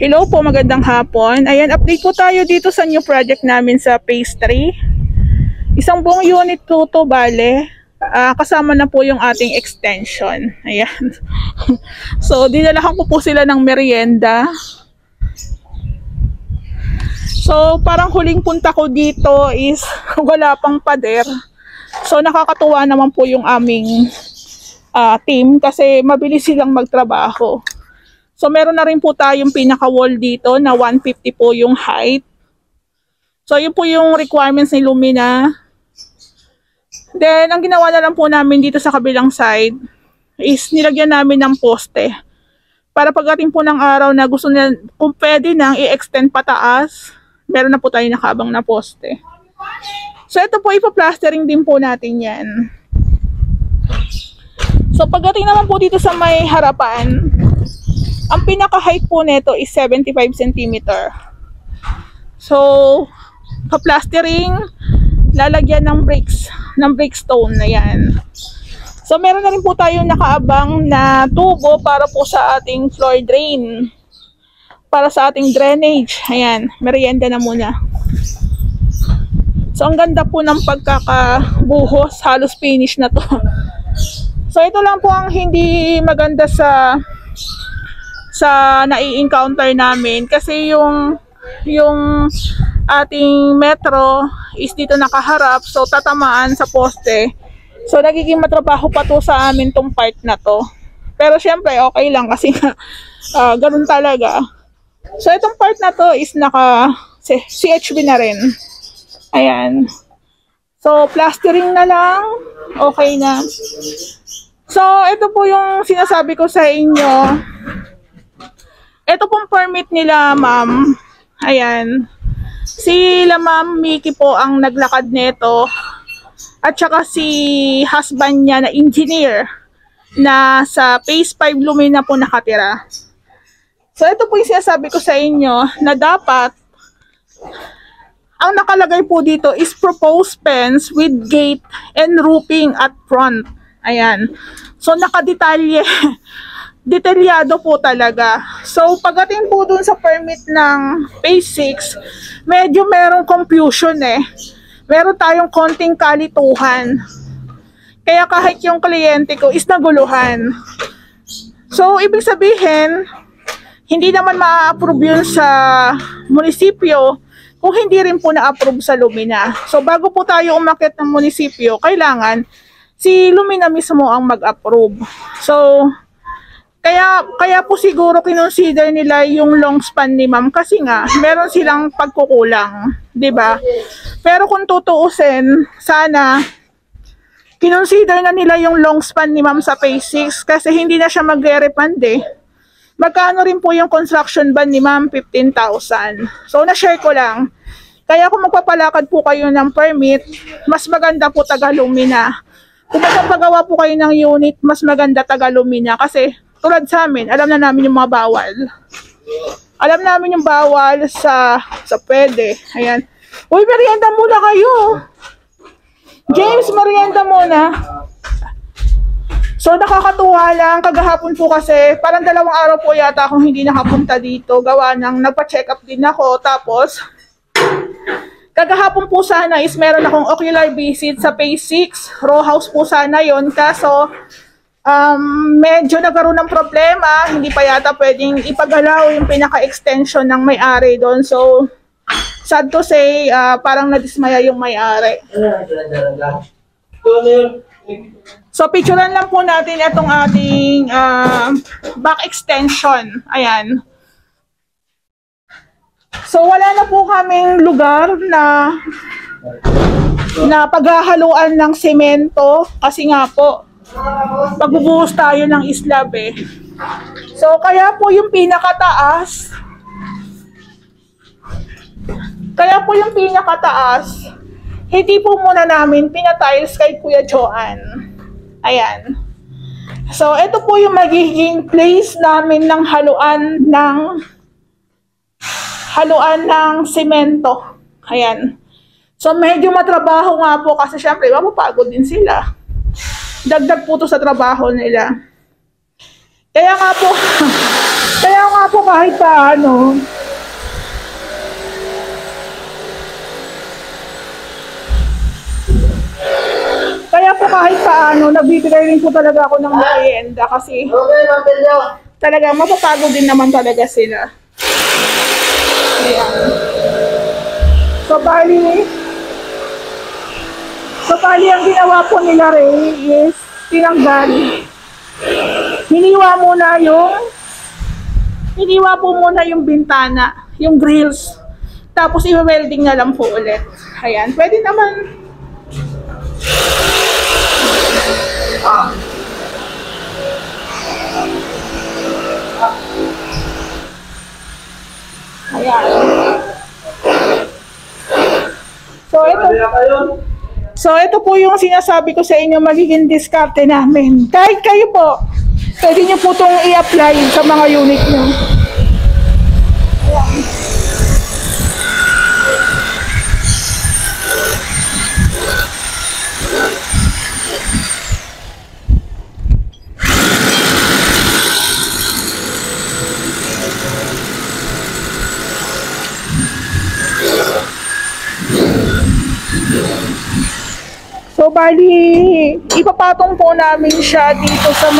Hello po, magandang hapon. Ayan, update po tayo dito sa new project namin sa Phase 3. Isang buong unit po to, bale. Kasama na po yung ating extension. Ayan. So, dinalahan ko po sila ng merienda. So, parang huling punta ko dito is wala pang pader. So, nakakatuwa naman po yung aming team kasi mabilis silang magtrabaho. So, meron na rin po tayong pinaka-wall dito na 150 po yung height. So, yun po yung requirements ni Lumina. Then, ang ginawa na lang po namin dito sa kabilang side is nilagyan namin ng poste. Para pagdating po ng araw na gusto na, kung pwede nang i-extend pataas, meron na po tayo nakabang na poste. So, ito po, ipa-plastering din po natin yan. So, pagdating naman po dito sa may harapan, ang pinaka-height po nito is 75 cm. So, pa-plastering, lalagyan ng bricks, ng brickstone na yan. So, meron na rin po tayong nakaabang na tubo para po sa ating floor drain. Para sa ating drainage. Ayan, merienda na muna. So, ang ganda po ng pagkakabuhos, halos finish na to. So, ito lang po ang hindi maganda sa nai-encounter namin kasi yung ating metro is dito nakaharap, so tatamaan sa poste. So nagiging matrabaho pa to sa amin tong part na to. Pero syempre okay lang kasi ganun talaga. So itong part na to is naka CHB na rin. Ayan. So plastering na lang, okay na. So ito po yung sinasabi ko sa inyo. Ito pong permit nila, ma'am. Ayan. Sila, ma'am Mickey po ang naglakad nito. At saka si husband niya na engineer na sa Phase 5 Lumina po nakatira. So, ito po yung sinasabi ko sa inyo na dapat ang nakalagay po dito is proposed fence with gate and roofing at front. Ayan. So, nakadetalye. Detalyado po talaga. So, pagdating po dun sa permit ng Phase 6, medyo merong confusion eh. Meron tayong konting kalituhan. Kaya kahit yung kliyente ko is naguluhan. So, ibig sabihin, hindi naman ma-approve yun sa munisipyo kung hindi rin po na-approve sa Lumina. So, bago po tayo umakyat ng munisipyo, kailangan si Lumina mismo ang mag-approve. So, kaya po siguro kinonsider nila yung long span ni ma'am kasi nga meron silang pagkukulang, 'di ba? Pero kung tutuusin, sana kinonsider na nila yung long span ni ma'am sa Phase 6 kasi hindi na siya magre-refund eh. Magkano rin po yung construction ban ni ma'am? 15,000. So na-share ko lang. Kaya kung magpapalakad po kayo ng permit, mas maganda po taga-Lumina. Kung magpapagawa po kayo ng unit, mas maganda taga-Lumina kasi tulad sa amin, alam na namin yung mga bawal. Alam namin yung bawal sa pwede. Ayan. Uy, merienda muna kayo. James, merienda muna. So, nakakatuwa lang. Kagahapon po kasi, parang 2 araw po yata akong hindi nakapunta dito. Gawa ng nagpa-check up din ako. Tapos, kagahapon po sana is meron akong ocular visit sa Phase 6. Row house po sana yon. Kaso, medyo nagkaroon ng problema, hindi pa yata pwedeng ipagalaw yung pinaka-extension ng may-ari doon. So, sad to say, parang nadismaya yung may-ari. So, picturean lang po natin itong ating back extension. Ayan. So, wala na po kaming lugar na paghahaluan ng semento kasi nga po, magbubuhos tayo ng slab eh. So, kaya po yung pinakataas, hindi po muna namin pinatiles kay Kuya Joan. Ayan. So, ito po yung magiging place namin ng haluan ng semento. Ayan. So, medyo matrabaho nga po kasi syempre, mapapagod din sila. Dagdag po to sa trabaho nila. Kaya nga Kaya nga po kahit paano, nagbibigay rin po talaga ako ng merienda kasi talaga mapapagod din naman talaga sila. Ayan. So bali ang ginawa po nila Ray is tinanggal. Hiniwa po muna yung bintana, yung grills. Tapos i-welding na lang po ulit. Ayan, pwede naman. Ayan. So ito po yung sinasabi ko sa inyo, magiging diskarte namin. Kahit kayo po, pwede nyo po itong i-apply sa mga unit nyo. Ayan. So, bali, ipapatong po namin siya dito sa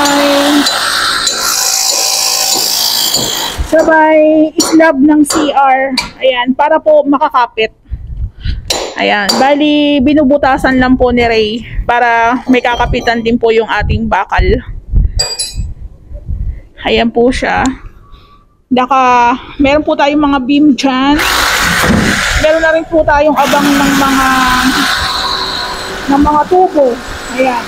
may slab ng CR. Ayan, para po makakapit. Ayan, bali, binubutasan lang po ni Ray para may kakapitan din po yung ating bakal. Ayan po siya. Meron po tayong mga beam dyan. Meron na rin po tayong abang ng mga tubo. Ayan.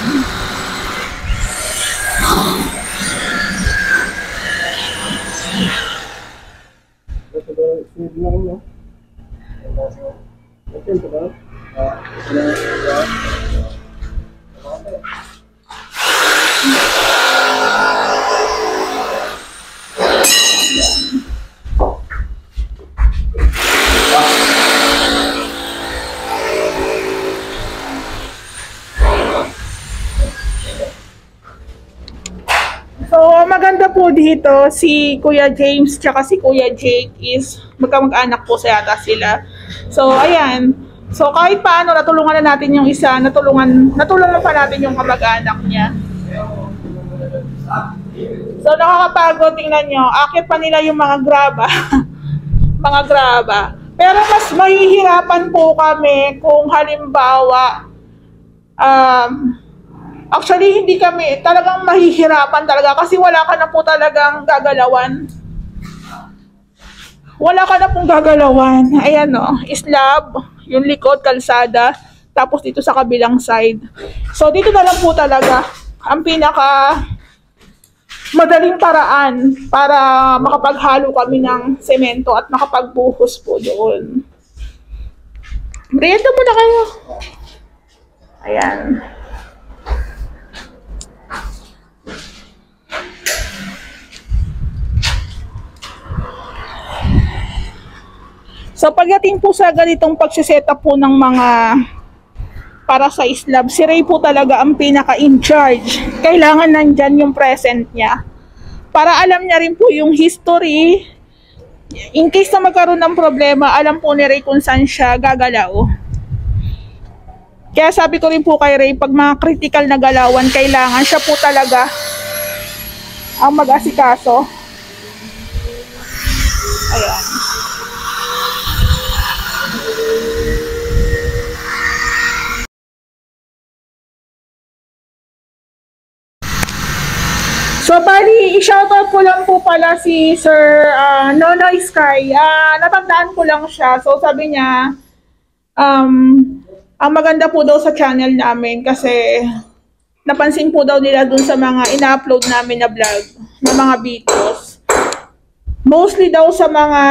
So, maganda po dito, si Kuya James tsaka si Kuya Jake is magkamag-anak po sa yata sila. So, ayan. So, kahit paano, natulungan na natin yung isa, natulungan pa natin yung kamag-anak niya. So, nakakapagod, tingnan nyo. Akit pa nila yung mga graba. mga graba. Pero mas mahihirapan po kami kung halimbawa, actually, hindi kami talagang mahihirapan talaga kasi wala ka na po talagang gagalawan. Wala ka na pong gagalawan. Ayan o, slab, yung likod, kalsada, tapos dito sa kabilang side. So, dito na lang po talaga ang pinaka madaling paraan para makapaghalo kami ng semento at makapagbuhos po doon. Merienda muna kayo. Ayan. So, pagdating po sa ganitong pagsiset-up po ng mga para sa slab, si Ray po talaga ang pinaka-in-charge. Kailangan nandyan yung present niya. Para alam niya rin po yung history. In case na magkaroon ng problema, alam po ni Ray kung saan siya gagalaw. Kaya sabi ko rin po kay Ray, pag mga critical na galawan, kailangan siya po talaga ang mag-asikaso. Ayan. So, bali, i-shoutout ko lang po pala si Sir Nonoy Sky. Natandaan ko lang siya. So, sabi niya, ang maganda po daw sa channel namin kasi napansin po daw nila dun sa mga ina-upload namin na vlog, na mga videos. Mostly daw sa mga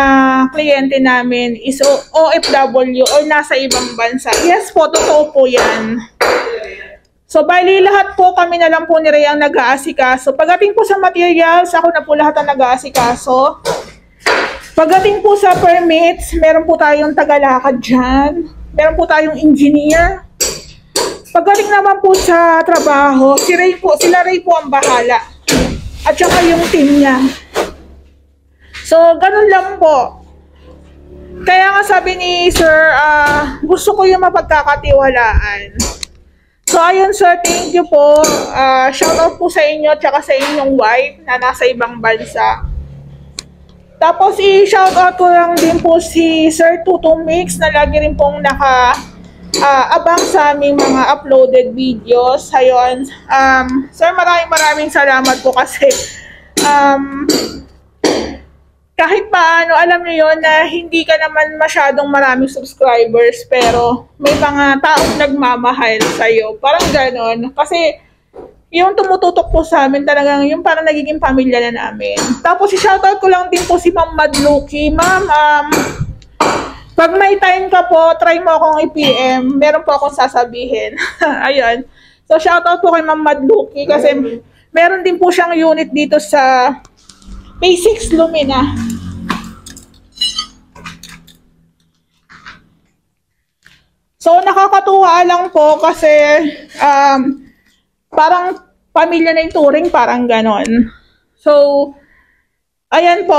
kliyente namin is OFW or nasa ibang bansa. Yes po, totoo po yan. So, bali, lahat po kami na lang po ni Ray ang nag-aasikaso. Pagdating po sa materials, ako na po lahat ang nag-aasikaso. Pagdating po sa permits, meron po tayong tagalakad dyan. Meron po tayong engineer. Pagdating naman po sa trabaho, sila Ray po ang bahala. At saka yung team niya. So, ganun lang po. Kaya nga sabi ni Sir, gusto ko yung mapagkakatiwalaan. So, ayun sir, thank you po. Shout out po sa inyo at sa inyong wife na nasa ibang bansa. Tapos, i-shout out ko lang din po si Sir Tuto Mix na lagi rin pong abang sa aming mga uploaded videos. Ayun, sir, maraming salamat po kasi kahit paano, alam niyo yon na hindi ka naman masyadong maraming subscribers pero may mga taong nagmamahal sa'yo. Parang ganon. Kasi yung tumututok po sa amin talagang yung parang nagiging pamilya na namin. Tapos i-shoutout ko lang din po si Ma'am Madluki. Ma'am, pag may time ka po, try mo akong i-PM. Meron po akong sasabihin. Ayun. So shoutout po kay Ma'am Madluki kasi meron din po siyang unit dito sa P6 Lumina. So, nakakatuwa lang po kasi parang pamilya na yung turing, parang ganon. So, ayan po,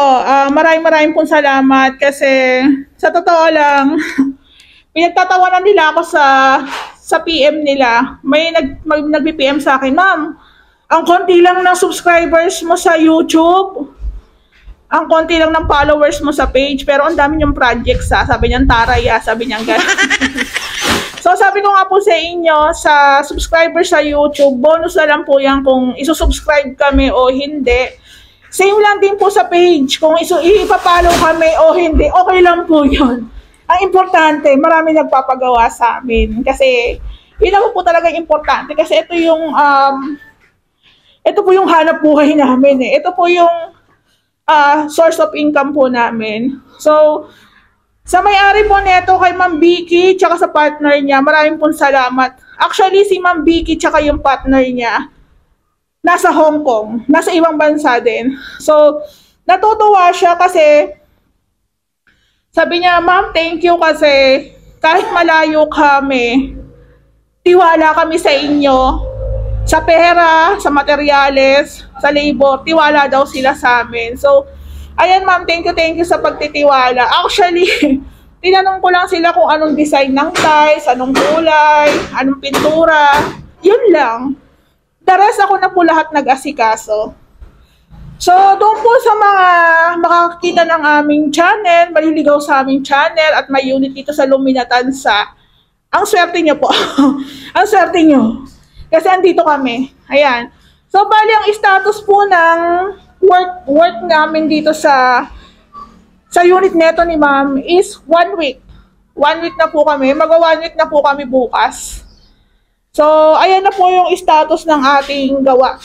maraming pong salamat kasi sa totoo lang, pinagtatawanan nila ako sa PM nila. May nag-PM sa akin, ma'am, ang konti lang ng subscribers mo sa YouTube, ang konti lang ng followers mo sa page, pero ang dami niyong projects, sabi niyang taraya, sabi niyang gano'n. So, sabi ko nga po sa inyo, sa subscribers sa YouTube, bonus na lang po yan kung isusubscribe kami o hindi. Same lang din po sa page, kung ipapollow kami o hindi, okay lang po yun. Ang importante, marami nagpapagawa sa amin. Kasi, yun ako po talaga importante. Kasi ito po yung hanap buhay namin eh. Ito po yung source of income po namin. So, sa may-ari po neto kay Ma'am Vicky tsaka sa partner niya, maraming pong salamat. Actually, si Ma'am Vicky tsaka yung partner niya, nasa Hong Kong, nasa ibang bansa din. So, natutuwa siya kasi sabi niya, ma'am, thank you kasi kahit malayo kami, tiwala kami sa inyo. Sa pera, sa materyales, sa labor, tiwala daw sila sa amin. So, ayan ma'am, thank you sa pagtitiwala. Actually, tinanong ko lang sila kung anong design ng tiles, anong kulay, anong pintura. Yun lang. The rest ako na po lahat nag-asikaso. So, doon po sa mga makakakita ng aming channel, maliligaw sa aming channel at may unit dito sa Lumina Tansa, ang swerte nyo po. Ang swerte nyo. Kasi andito kami. Ayan. So, bali ang status po ng work namin dito sa unit neto ni ma'am is 1 week. 1 week na po kami. Mag-1 week na po kami bukas. So, ayan na po yung status ng ating gawa.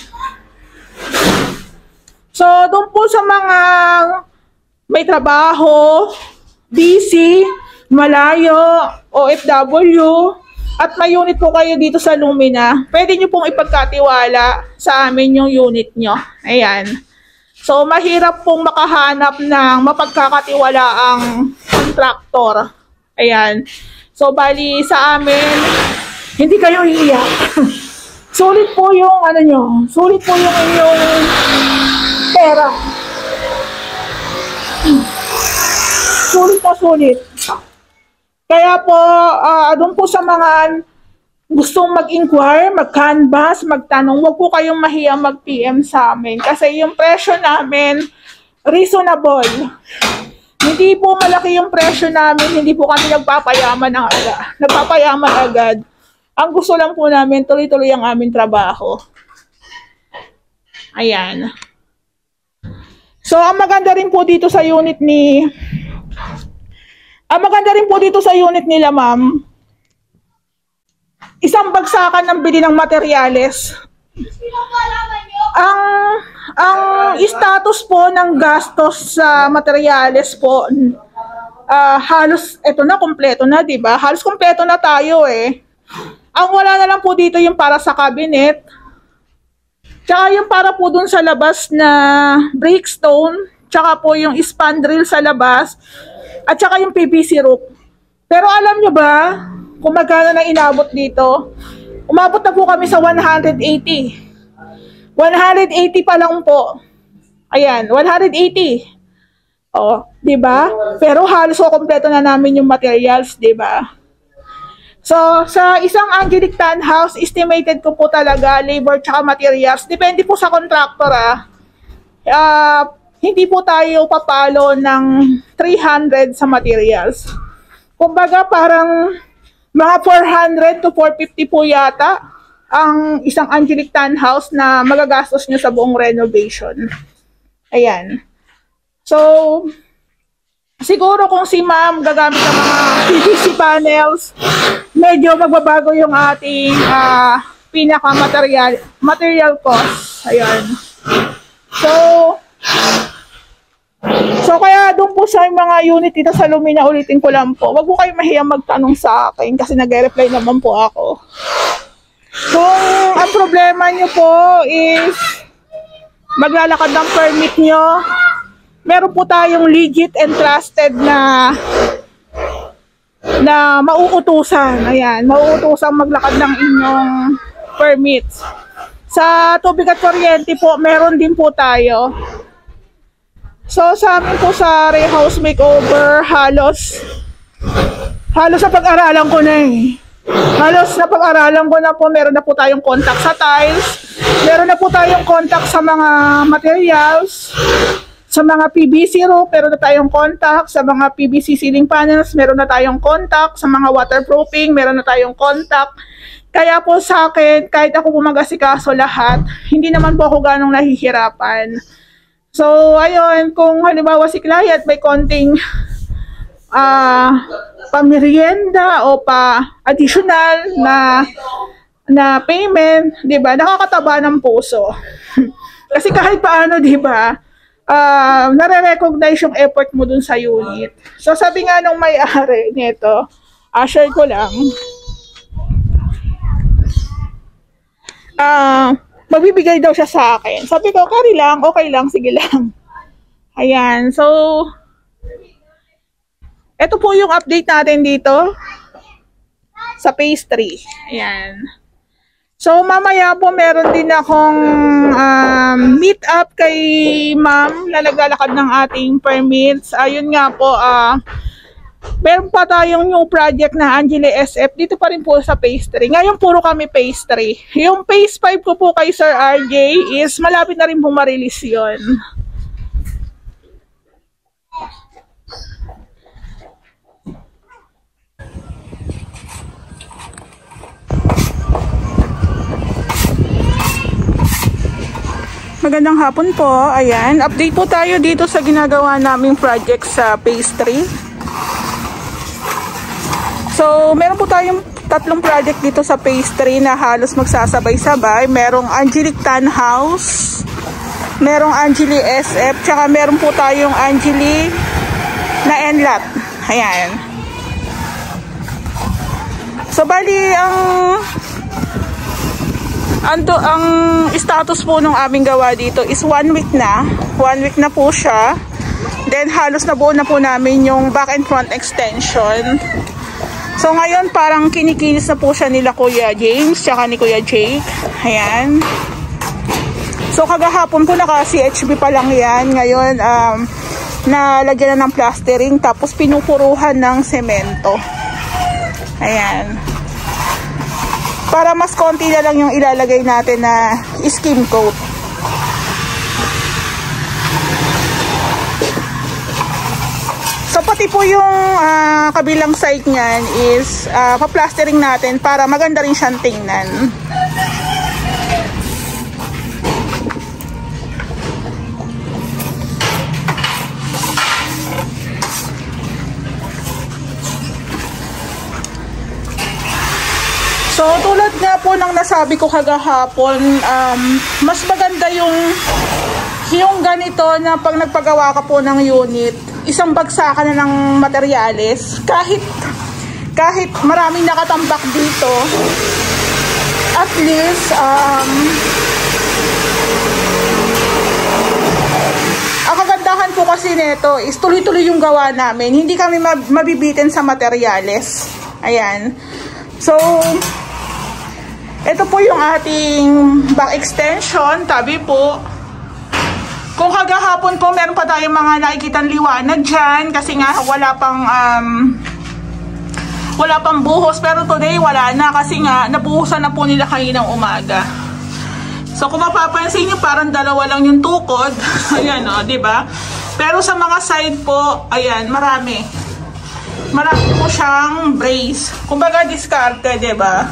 So, doon po sa mga may trabaho, busy, malayo, OFW, at may unit po kayo dito sa Lumina, pwede nyo pong ipagkatiwala sa amin yung unit nyo. Ayan. So, mahirap pong makahanap ng mapagkakatiwalaang contractor. Ayan. So, bali sa amin, hindi kayo iiyak. Sulit po yung ano nyo. Sulit po yung inyong pera. Sulit po, sulit. Kaya po, doon po sa mga gustong mag-inquire, mag-canvas, magtanong, huwag po kayong mahiya mag-PM sa amin. Kasi yung presyo namin, reasonable. Hindi po malaki yung presyo namin, hindi po kami nagpapayaman agad. Ang gusto lang po namin, tuloy-tuloy ang aming trabaho. Ayan. So, ang maganda rin po dito sa unit nila, ma'am, isang bagsakan ng bili ng materyales. Ang status po ng gastos sa materyales po, halos, eto na, kompleto na, diba? Halos kompleto na tayo eh. Ang wala na lang po dito yung para sa cabinet, tsaka yung para po dun sa labas na breakstone, tsaka po yung spandrel sa labas, at tsaka yung PVC roof. Pero alam nyo ba, kung magkano na inabot dito? Umabot na po kami sa 180. 180 pa lang po. Ayan, 180. Oh, 'di ba? Pero halos kompleto na namin yung materials, 'di ba? So, sa isang Angelic Townhouse, estimated ko po talaga labor tsaka materials. Depende po sa contractor hindi po tayo papalo ng 300 sa materials. Kumbaga parang mga 400 to 450 po yata ang isang Angelic Townhouse na magagastos nyo sa buong renovation. Ayan. So, siguro kung si ma'am gagamit ng mga PVC panels, medyo magbabago yung ating material cost. Ayan. So kaya doon po sa mga unit dito sa Lumina, ulitin ko lang po, wag po kayo mahiyang magtanong sa akin kasi nag-reply naman po ako. Kung ang problema nyo po is maglalakad ng permit nyo, meron po tayong legit and trusted na mauutusan. Ayan, mauutusan maglakad ng inyong permits. Sa tubig at kuryente po, meron din po tayo. So sa amin po sa Ray House Makeover, halos sa pag-aralan ko na Halos na pag-aralan ko na po, meron na po tayong contact sa tiles, meron na po tayong contact sa mga materials, sa mga PVC roof, meron na tayong contact sa mga PVC ceiling panels, meron na tayong contact sa mga waterproofing, meron na tayong contact. Kaya po sa akin, kahit ako pumagasikaso lahat, hindi naman po ako ganong nahihirapan. So, ayun, kung halimbawa si client may konting pamerienda o pa-additional na payment, 'di ba? Nakakataba ng puso. Kasi kahit paano, 'di ba? Nare-recognize yung effort mo dun sa unit. So, sabi nga nung may-ari nito, share ko lang. Magbibigay daw siya sa akin. Sabi ko, okay lang, sige lang. Ayan, so ito po yung update natin dito sa phase 3. Ayan. So, mamaya po meron din akong meet up kay ma'am na naglalakad ng ating permits. Ayun nga po, meron pa tayong new project na Angeli SF. Dito pa rin po sa phase 3. Ngayon puro kami phase 3. Yung phase 5 ko po kay Sir RJ is malapit na rin po ma-release yun. Magandang hapon po. Ayan, update po tayo dito sa ginagawa naming project sa phase 3. So, meron po tayong tatlong project dito sa phase 3 na halos magsasabay-sabay. Merong Angelic Townhouse, merong Angeli SF, tsaka meron po tayong Angeli na Enlat. Ayan. So, bali, ang status po ng aming gawa dito is 1 week na. 1 week na po siya. Then, halos nabuo na po namin yung back and front extension. So, ngayon parang kinikinis na po siya nila Kuya James tsaka ni Kuya Jake. Ayan. So, kagahapon po naka-CHB pa lang yan. Ngayon, nalagyan na ng plastering tapos pinupuruhan ng semento. Ayan. Para mas konti na lang yung ilalagay natin na skim coat. So, pati po yung kabilang side niyan is pa-plastering natin para maganda rin siyang tingnan. So, tulad nga po ng nasabi ko kagahapon, mas maganda yung ganito na pag nagpagawa ka po ng unit, isang bagsakan na ng materyales, kahit maraming nakatambak dito, at least, ang kagandahan po kasi nito is tuloy-tuloy yung gawa namin, hindi kami mabibitin sa materyales. Ayan. So, ito po yung ating back extension, tabi po. Kung kagahapon po, meron pa tayong mga nakikitang liwanag dyan kasi nga wala pang buhos, pero today wala na kasi nga nabuhusan na po nila kaninang umaga. So kung mapapansin nyo, parang dalawa lang yung tukod. Ayan o, diba? Pero sa mga side po, ayan, marami po siyang brace. Kumbaga diskarte, diba?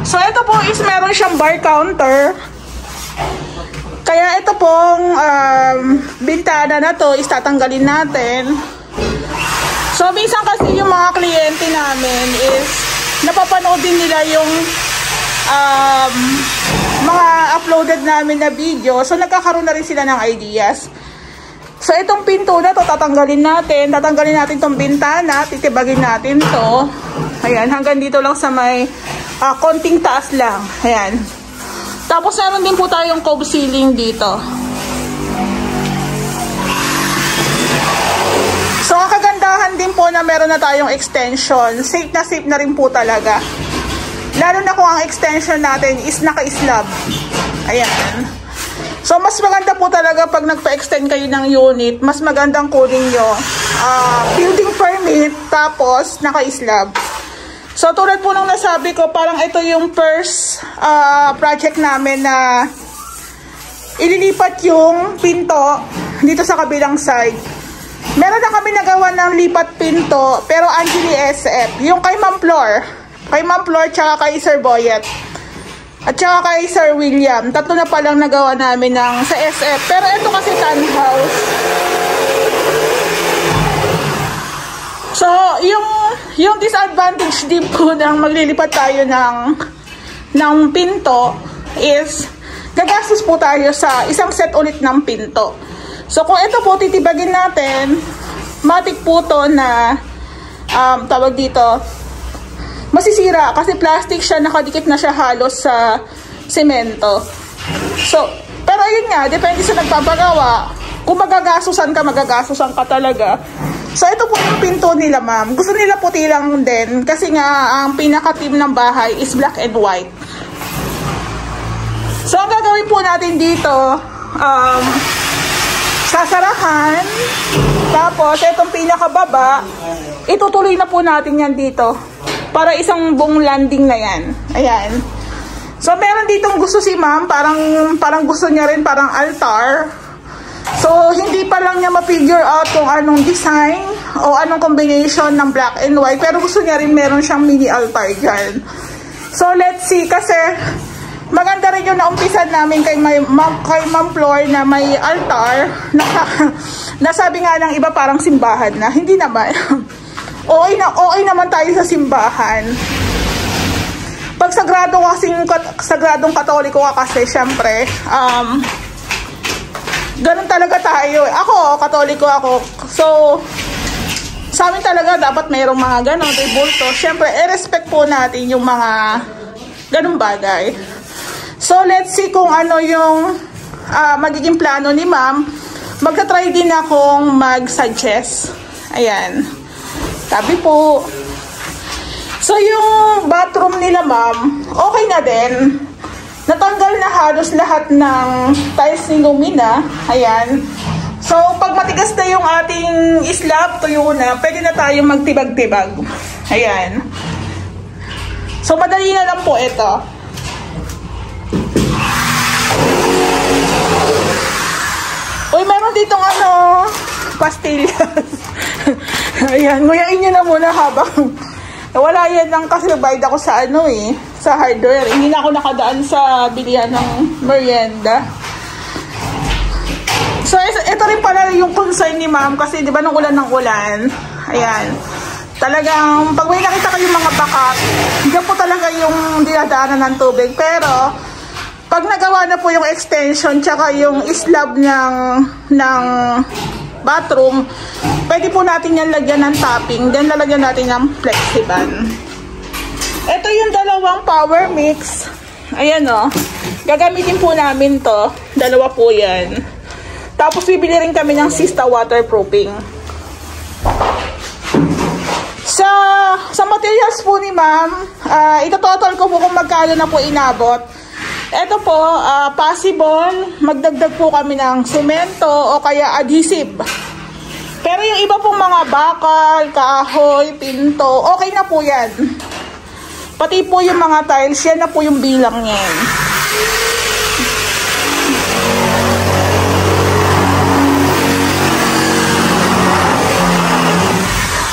So ito po is meron siyang bar counter. Kaya ito pong bintana na to is tatanggalin natin. So minsan kasi yung mga kliyente namin is napapanood din nila yung mga uploaded namin na video. So nagkakaroon na rin sila ng ideas. So itong pinto na to tatanggalin natin. Tatanggalin natin tong bintana, titibagin natin to. Ayan, hanggang dito lang sa may konting taas lang. Ayan. Tapos meron din po tayong cove ceiling dito. So ang kagandahan din po na meron na tayong extension. Safe na rin po talaga. Lalo na kung ang extension natin is naka-slab. Ayan. So mas maganda po talaga pag nagpa-extend kayo ng unit. Mas magandang kunin nyo building permit tapos naka-slab. So tulad po nung nasabi ko, parang ito yung first project namin na ililipat yung pinto dito sa kabilang side. Meron na kami nagawa ng lipat pinto, pero Angeli SF. Yung kay Ma'am Flor. Kay Ma'am Flor, tsaka kay Sir Boyet. At tsaka kay Sir William. Tatlo na palang nagawa namin sa SF. Pero ito kasi townhouse. So, yung disadvantage din po ng maglilipat tayo ng pinto is gagastos po tayo sa isang set ulit ng pinto. So, kung ito po titibagin natin, matik po to na tawag dito, masisira kasi plastic siya, nakadikit na siya halos sa semento. So, pero ayun nga, depende sa nagpapagawa. Kung magagastusan ka talaga. So, ito po yung pinto nila, ma'am. Gusto nila puti lang din kasi nga ang pinaka-team ng bahay is black and white. So, ang gagawin po natin dito, sasarahan, tapos itong pinakababa, itutuloy na po natin yan dito para isang buong landing na yan. Ayan. So, meron ditong gusto si ma'am, parang gusto niya rin parang altar. So, hindi pa lang niya ma-figure out kung anong design o anong combination ng black and white. Pero gusto niya rin meron siyang mini altar dyan. So, let's see. Kasi, maganda rin yung naumpisan namin kay Ma'am Flor na may altar. Nasabi nga ng iba parang simbahan na. Hindi naman. Okay naman tayo sa simbahan. Pag sagradong katoliko ka kasi, syempre, ganun talaga tayo. Ako, katoliko ako. So, sa amin talaga dapat mayroong mga ganun, may bulto. Siyempre, i-respect po natin yung mga ganung bagay. So, let's see kung ano yung magiging plano ni ma'am. Magta-try din akong mag-suggest. Ayan. Sabi po. So, yung bathroom nila ma'am, okay na din. Natanggal na halos lahat ng tiles ni Lumina. Ayan. So, pag matigas na yung ating slab, tuyo na, pwede na tayo magtibag-tibag. Ayan. So, madali na lang po ito. Uy, meron ditong pastillas. Ayan, nguyain nyo na muna habang wala yan lang kasi nagbayad ako sa sa hardware. Hindi na ako nakadaan sa bilihan ng merienda. So, ito rin pala yung concern ni ma'am kasi di ba nung ulan ng ulan, ayan, talagang pag may nakita kayong mga bakat, diyan po talaga yung dinadaanan ng tubig. Pero, pag nagawa na po yung extension tsaka yung slab ng bathroom, pwede po natin yan lagyan ng topping, then lalagyan natin ng flexiban. Ito yung dalawang power mix. Ayan o. Gagamitin po namin to. Dalawa po yan. Tapos bibili rin kami ng Sista waterproofing. Sa materials po ni ma'am, ito total ko po kung magkano na po inabot. Ito po, possible, magdagdag po kami ng semento o kaya adhesive. Pero yung iba pong mga bakal, kahoy, pinto, okay na po yan. Pati po yung mga tiles, yan na po yung bilang yan.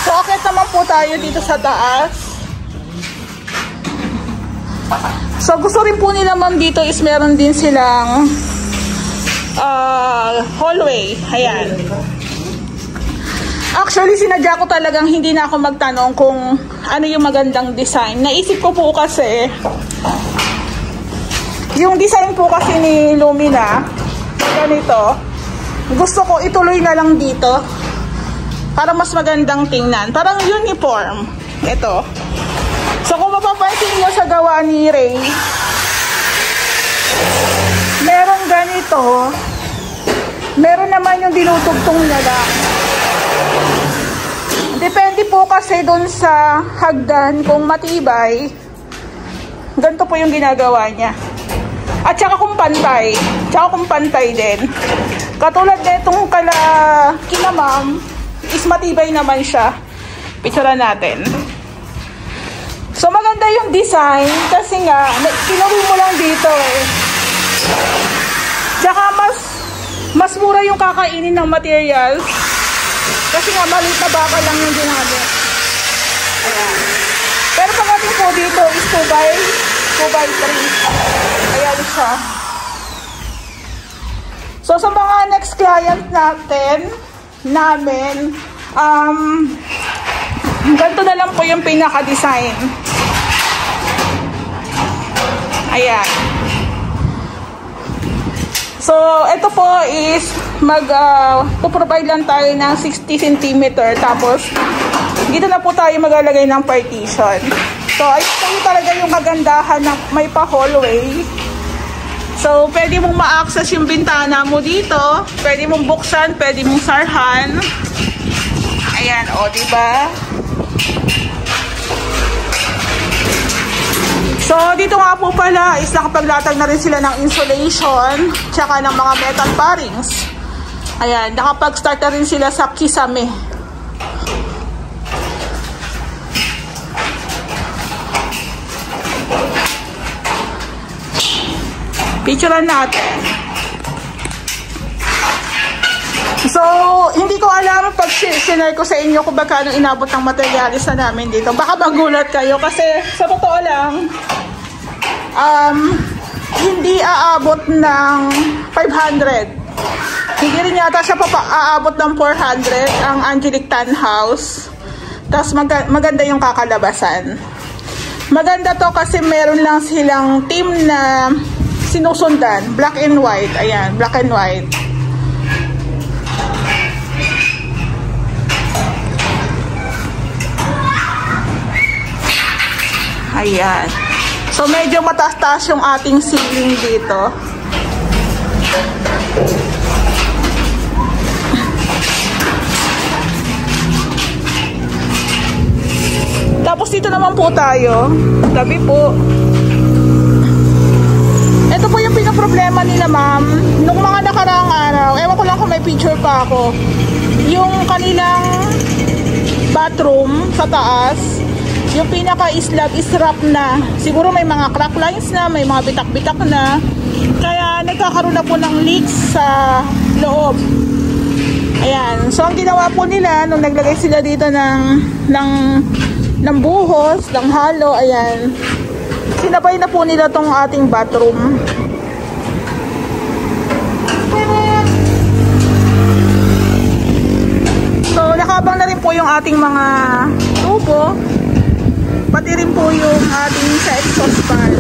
So, akit naman po tayo dito sa taas. So, gusto rin po nila ma'am dito is meron din silang hallway. Ayan. Actually, sinadya ko talagang hindi na ako magtanong kung ano yung magandang design. Naisip ko po kasi, yung design po kasi ni Lumina, ganito, gusto ko ituloy na lang dito para mas magandang tingnan. Parang uniform. Ito. So, kung mapapansin nyo sa gawa ni Ray, meron ganito, meron naman yung dinutugtong na lang. Depende po kasi dun sa hagdan kung matibay, ganito po yung ginagawa niya. At saka kung pantay din. Katulad nitong kila ma'am, is matibay naman siya. Picturean natin. So, maganda yung design kasi nga, kinuwi mo lang dito eh. Tsaka mas mura yung kakainin ng materials kasi nga maliit na bakal lang yung ginamit. Ayan. Pero pagdating po dito is 2x3. Ayan siya. So, sa mga next client namin, ganito na lang po yung pinaka-design. Ayan. So, ito po is puprovide lang tayo ng 60 cm. Tapos, dito na po tayo maglalagay ng partition. So, ito talaga yung kagandahan na may pa-hallway. So, pwede mong ma-access yung bintana mo dito. Pwede mong buksan, pwede mong sarhan. Ayan, o, diba? So, dito nga po pala is nakapaglatag na rin sila ng insulation tsaka ng mga metal parings. Ayan, nakapag-start na rin sila sa kisame. Picturean natin. So, hindi ko alam pag share ko sa inyo kung bakano inabot ng materialis na namin dito. Baka magulat kayo kasi sa totoo lang, hindi aabot ng 500. Hindi rin yata siya aabot ng 400 ang Angelic Tan House. Tapos maganda yung kakalabasan. Maganda to kasi meron lang silang team na sinusundan. Black and white. Ayan, black and white. Ayan. So, medyo mataas-taas yung ating ceiling dito. Tapos dito naman po tayo. Gabi po. Ito po yung pinaproblema nila, ma'am. Nung mga nakaraang araw, ewan ko lang kung may picture pa ako. Yung kanilang bathroom sa taas, yung pinaka-slab is wrap na. Siguro may mga crack lines na, may mga bitak-bitak na. Kaya nagkakaroon na po ng leaks sa loob. Ayan. So, ang ginawa po nila, nung naglagay sila dito ng buhos, ng halo, ayan. Sinabay na po nila tong ating bathroom. So, nakabang na rin po yung ating mga tubo. Pati rin po yung ating sa exhaust fan.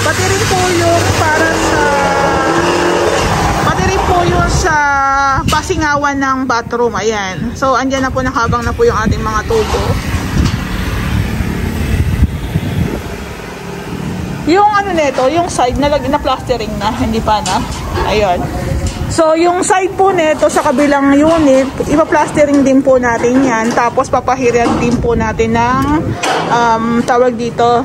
Pati rin po yung pati rin po yung sa pasingawan ng bathroom. Ayan. So, andyan na po, nakabang na po yung ating mga tubo. Yung ano nito, yung side na plastering na, hindi pa na. Ayun. So, yung side po nito sa kabilang unit, ipa-plastering din po natin yan. Tapos, papahiran din po natin ng, tawag dito,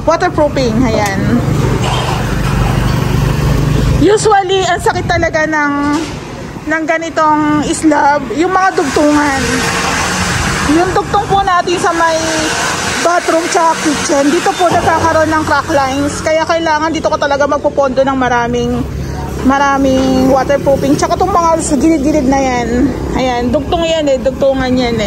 waterproofing. Ayan. Usually, ang sakit talaga ng ganitong slab, yung mga dugtungan. Yung dugtong po natin sa may bathroom tsaka kitchen, dito po nagkakaroon ng crack lines. Kaya kailangan dito ko talaga magpupondo ng maraming waterproofing. Tsaka itong mga sa gilid-gilid na yan. Ayan, dugtong yan dugtungan yan